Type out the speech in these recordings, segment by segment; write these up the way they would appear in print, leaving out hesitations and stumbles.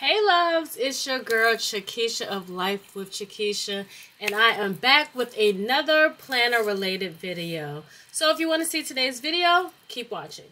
Hey loves, it's your girl CheKesha of Life with CheKesha, and I am back with another planner related video. So if you want to see today's video, keep watching.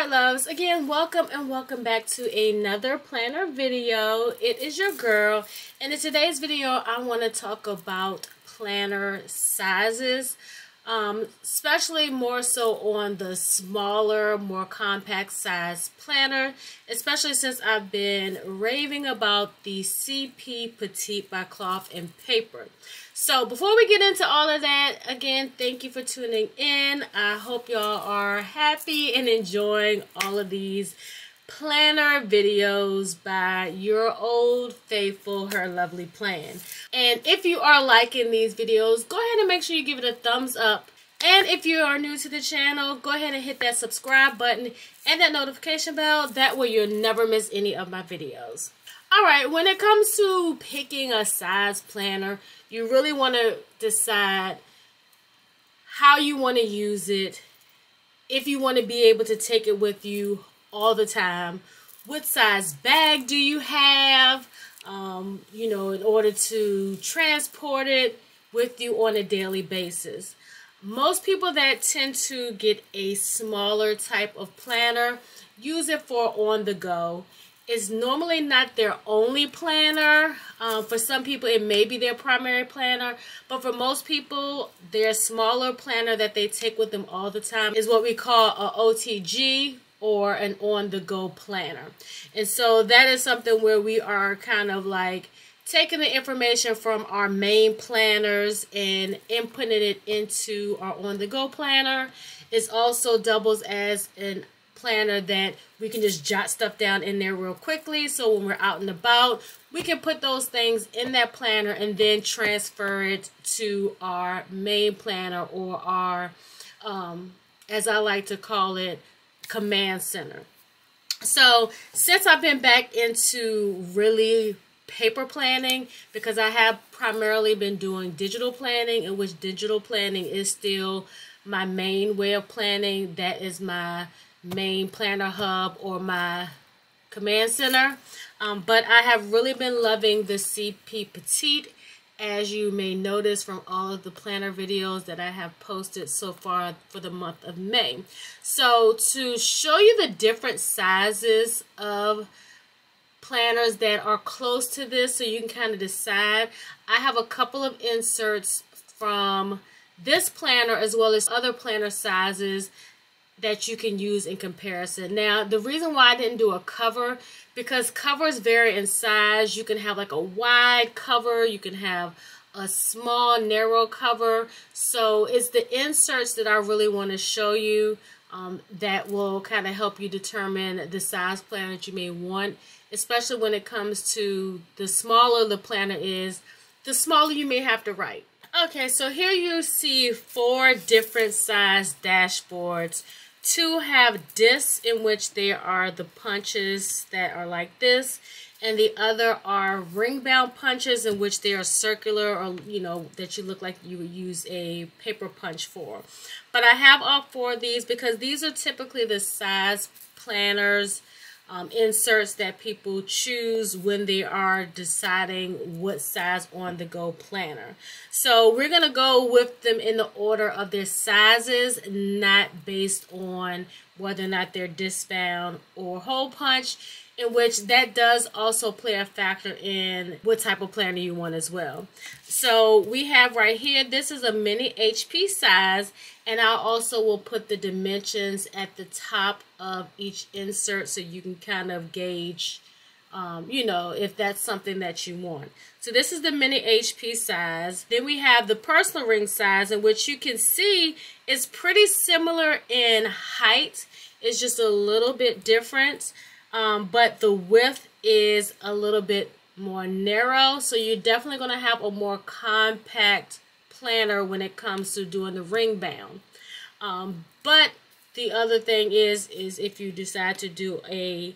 Loves, again, welcome back to another planner video. It is your girl, and in today's video I want to talk about planner sizes, especially more so on the smaller, more compact size planner, especially since I've been raving about the CP Petite by Cloth and Paper. So before we get into all of that, again, thank you for tuning in. I hope y'all are happy and enjoying all of these planner videos by your old faithful Her Lovely Plan. And if you are liking these videos, go ahead and make sure you give it a thumbs up. And if you are new to the channel, go ahead and hit that subscribe button and that notification bell. That way you'll never miss any of my videos. Alright, when it comes to picking a size planner, you really want to decide how you want to use it, if you want to be able to take it with you all the time. What size bag do you have, in order to transport it with you on a daily basis. Most people that tend to get a smaller type of planner use it for on the go. It's normally not their only planner. For some people, it may be their primary planner. But for most people, their smaller planner that they take with them all the time is what we call a OTG, or an on-the-go planner. And so that is something where we are kind of like taking the information from our main planners and inputting it into our on-the-go planner. It also doubles as an planner that we can just jot stuff down in there real quickly, so when we're out and about we can put those things in that planner and then transfer it to our main planner, or our as I like to call it, command center. So since I've been back into really paper planning, because I have primarily been doing digital planning, in which digital planning is still my main way of planning. That is my main planner hub or my command center. But I have really been loving the CP Petite, as you may notice from all of the planner videos that I have posted so far for the month of May. So to show you the different sizes of planners that are close to this, so you can kind of decide, I have a couple of inserts from this planner as well as other planner sizes that you can use in comparison. Now, the reason why I didn't do a cover, because covers vary in size. You can have like a wide cover, you can have a small narrow cover. So it's the inserts that I really want to show you that will kind of help you determine the size planner that you may want, especially when it comes to the smaller the planner is, the smaller you may have to write. Okay, so here you see 4 different size dashboards. 2 have discs in which there are the punches that are like this, and the other are ring bound punches in which they are circular, or that you look like you would use a paper punch for. But I have all 4 of these because these are typically the size planners inserts that people choose when they are deciding what size on-the-go planner. So we're going to go with them in the order of their sizes, not based on whether or not they're disc bound or hole punch, in which that does also play a factor in what type of planner you want as well. So we have right here, this is a mini HP size, and I also will put the dimensions at the top of each insert so you can kind of gauge, if that's something that you want. So this is the mini HP size. Then we have the personal ring size, in which you can see is pretty similar in height. It's just a little bit different. But the width is a little bit more narrow, so you're definitely going to have a more compact planner when it comes to doing the ring bound. But the other thing is if you decide to do a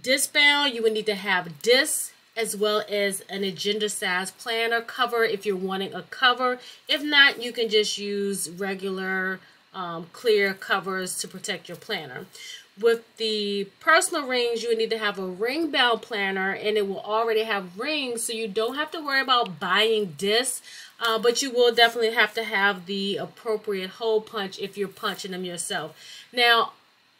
disc bound, you would need to have discs as well as an agenda size planner cover if you're wanting a cover. If not, you can just use regular clear covers to protect your planner. With the personal rings, you would need to have a ring bound planner, and it will already have rings, so you don't have to worry about buying discs, but you will definitely have to have the appropriate hole punch if you're punching them yourself. Now,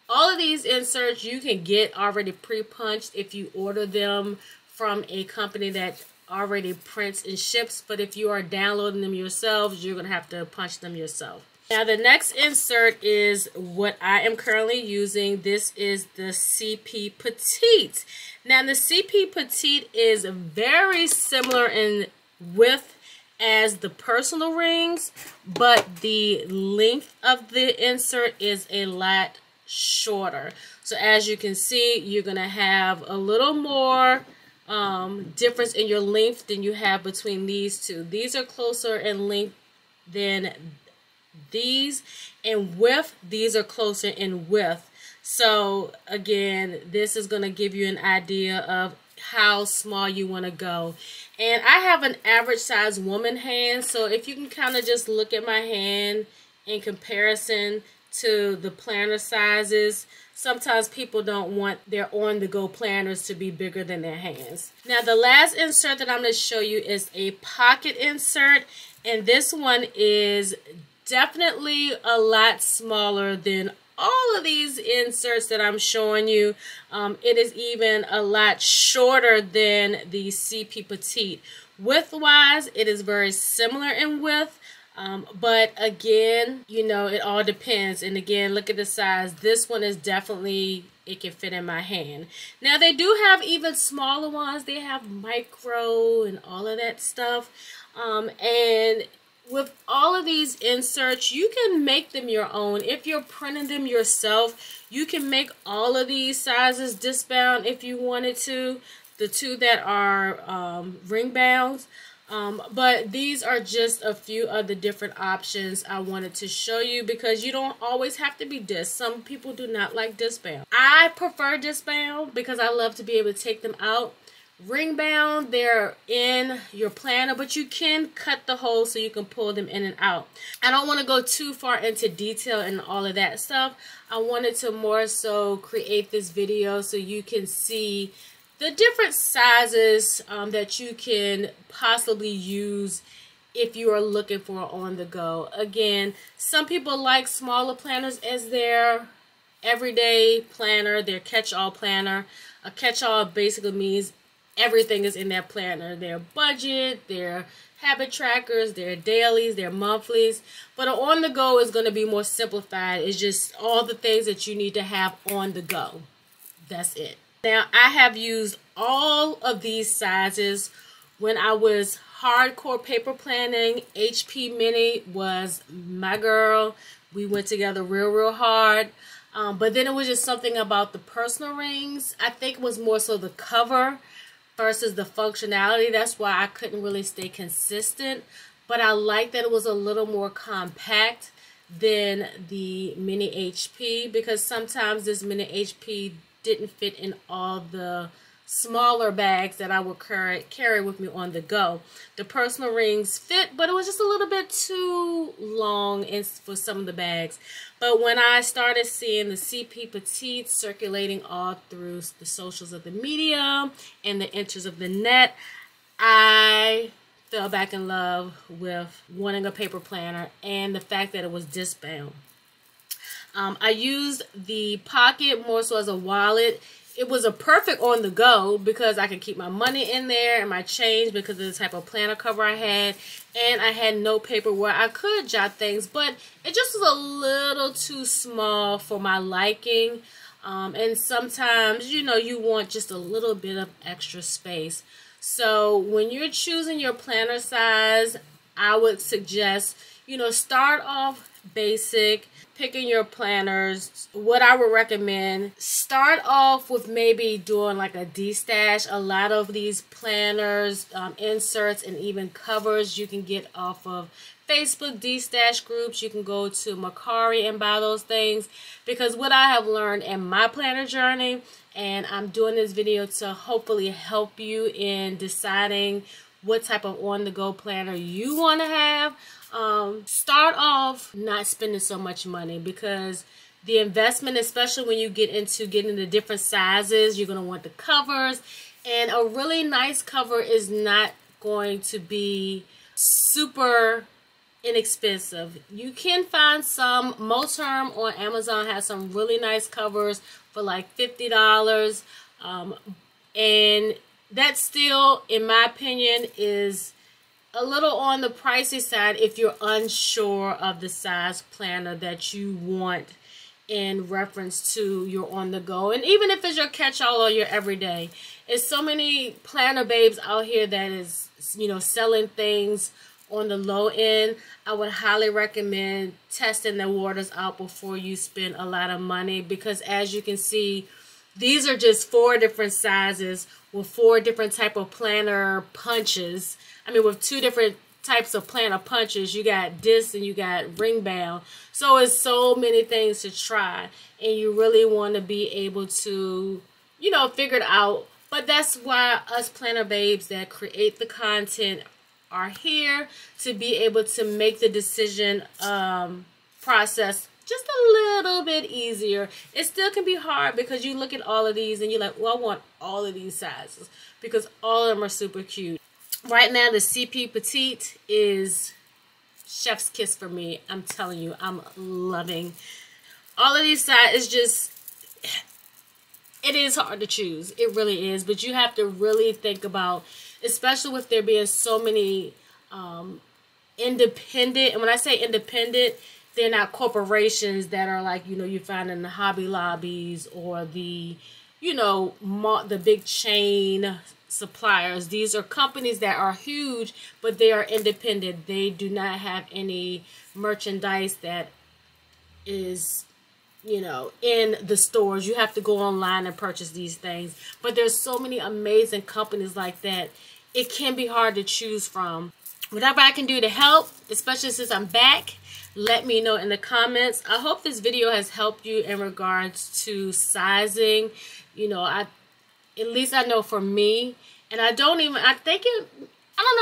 all of these inserts you can get already pre-punched if you order them from a company that already prints and ships, but if you are downloading them yourselves, you're going to have to punch them yourself. Now the next insert is what I am currently using. This is the CP Petite. Now the CP Petite is very similar in width as the personal rings, but the length of the insert is a lot shorter. So as you can see, you're going to have a little more difference in your length than you have between these two. These are closer in length than these, and width, these are closer in width. So again, this is going to give you an idea of how small you want to go. And I have an average size woman hand, so if you can kind of just look at my hand in comparison to the planner sizes, sometimes people don't want their on-the-go planners to be bigger than their hands. Now the last insert that I'm going to show you is a pocket insert, and this one is definitely a lot smaller than all of these inserts that I'm showing you. It is even a lot shorter than the CP Petite. Width-wise, it is very similar in width, but again, you know, it all depends. And again, look at the size. This one is definitely, it can fit in my hand. Now, they do have even smaller ones. They have micro and all of that stuff. And with all of these inserts, you can make them your own. If you're printing them yourself, you can make all of these sizes disc bound if you wanted to. The two that are ring bound. But these are just a few of the different options I wanted to show you, because you don't always have to be disc. Some people do not like disc bound. I prefer disc bound because I love to be able to take them out. Ring bound, they're in your planner, but you can cut the holes so you can pull them in and out. I don't want to go too far into detail and all of that stuff. I wanted to more so create this video so you can see the different sizes that you can possibly use if you are looking for on the go. Again, some people like smaller planners as their everyday planner, their catch-all planner. A catch-all basically means everything is in that planner. Their budget, their habit trackers, their dailies, their monthlies. But on the go is going to be more simplified. It's just all the things that you need to have on the go. That's it. Now, I have used all of these sizes when I was hardcore paper planning. HP Mini was my girl. We went together real hard. But then it was just something about the personal rings. I think it was more so the cover versus the functionality. That's why I couldn't really stay consistent. But I like that it was a little more compact than the Mini HP, because sometimes this Mini HP didn't fit in all the smaller bags that I would carry with me on the go. The personal rings fit, but it was just a little bit too long for some of the bags. But when I started seeing the CP Petite circulating all through the socials of the media and the enters of the net, I fell back in love with wanting a paper planner and the fact that it was disc bound. I used the pocket more so as a wallet. It was a perfect on the go because I could keep my money in there and my change because of the type of planner cover I had. And I had no paper where I could jot things, but it just was a little too small for my liking. And sometimes, you know, you want just a little bit of extra space. So when you're choosing your planner size, I would suggest, you know, start off basic, picking your planners. What I would recommend, start off with maybe doing like a D-stash. A lot of these planners, inserts, and even covers you can get off of Facebook D-stash groups. You can go to Mercari and buy those things, because what I have learned in my planner journey, and I'm doing this video to hopefully help you in deciding what type of on-the-go planner you want to have. Start off not spending so much money, because the investment, especially when you get into getting the different sizes, you're going to want the covers, and a really nice cover is not going to be super inexpensive. You can find some. Moterm on Amazon has some really nice covers for like $50, and that still, in my opinion, is a little on the pricey side if you're unsure of the size planner that you want in reference to your on-the-go. And even if it's your catch-all or your everyday, there's so many planner babes out here that is, you know, selling things on the low end. I would highly recommend testing the waters out before you spend a lot of money, because as you can see, these are just 4 different sizes with 4 different type of planner punches. I mean, with 2 different types of planner punches. You got disc and you got ring bound. So it's so many things to try, and you really want to be able to, you know, figure it out. But that's why us planner babes that create the content are here, to be able to make the decision process just a little bit easier. It still can be hard, because you look at all of these and you're like, well, I want all of these sizes, because all of them are super cute. Right now, the CP Petite is chef's kiss for me. I'm telling you, I'm loving all of these sizes. Just, it is hard to choose. It really is. But you have to really think about, especially with there being so many independent, and when I say independent, they're not corporations that are like, you know, you find in the Hobby Lobbies or the, you know, the big chain suppliers. These are companies that are huge, but they are independent. They do not have any merchandise that is, you know, in the stores. You have to go online and purchase these things. But there's so many amazing companies like that. It can be hard to choose from. Whatever I can do to help, especially since I'm back, let me know in the comments. I hope this video has helped you in regards to sizing. You know, at least I know for me, and I don't know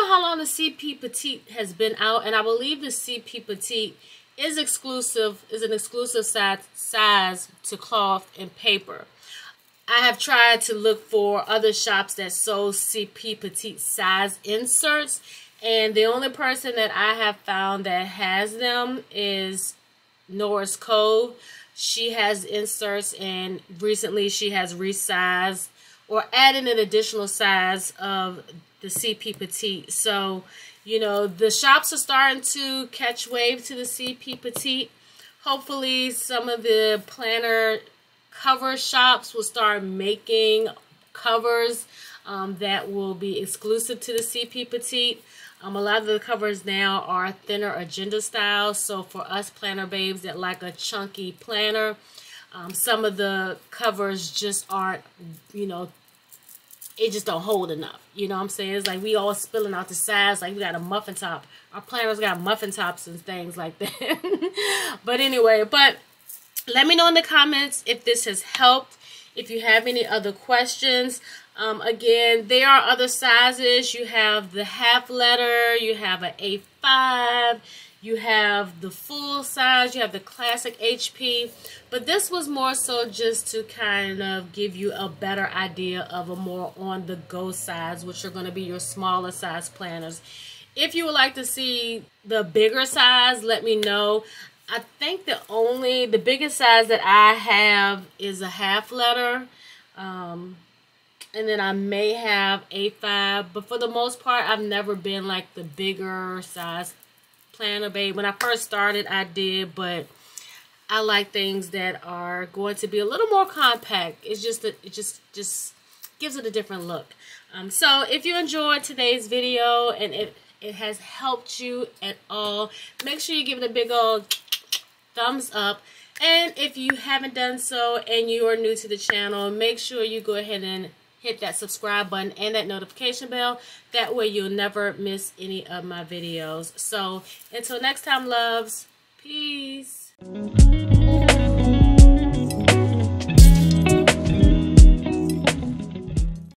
how long the CP Petite has been out, and I believe the CP Petite is an exclusive size to cloth and paper. I have tried to look for other shops that sold CP Petite size inserts, and the only person that I have found that has them is Norris Cove. She has inserts, and recently she has resized or added an additional size of the CP Petite. So, you know, the shops are starting to catch wave to the CP Petite. Hopefully some of the planner cover shops will start making covers that will be exclusive to the CP Petite. A lot of the covers now are thinner agenda style. So for us planner babes that like a chunky planner, some of the covers just aren't, you know, it just don't hold enough. You know what I'm saying? It's like we all spilling out the sides, like we got a muffin top. Our planners got muffin tops and things like that. But anyway, let me know in the comments if this has helped. If you have any other questions, again, there are other sizes. You have the half letter, you have an A5, you have the full size, you have the classic HP. But this was more so just to kind of give you a better idea of a more on-the-go size, which are going to be your smaller size planners. If you would like to see the bigger size, let me know. I think the biggest size that I have is a half letter. And then I may have A5, but for the most part, I've never been like the bigger size planner babe. When I first started, I did, but I like things that are going to be a little more compact. It's just that it just gives it a different look. So if you enjoyed today's video and it has helped you at all, make sure you give it a big old thumbs up. And if you haven't done so and you are new to the channel, make sure you go ahead and hit that subscribe button and that notification bell. That way you'll never miss any of my videos. So until next time, loves, peace.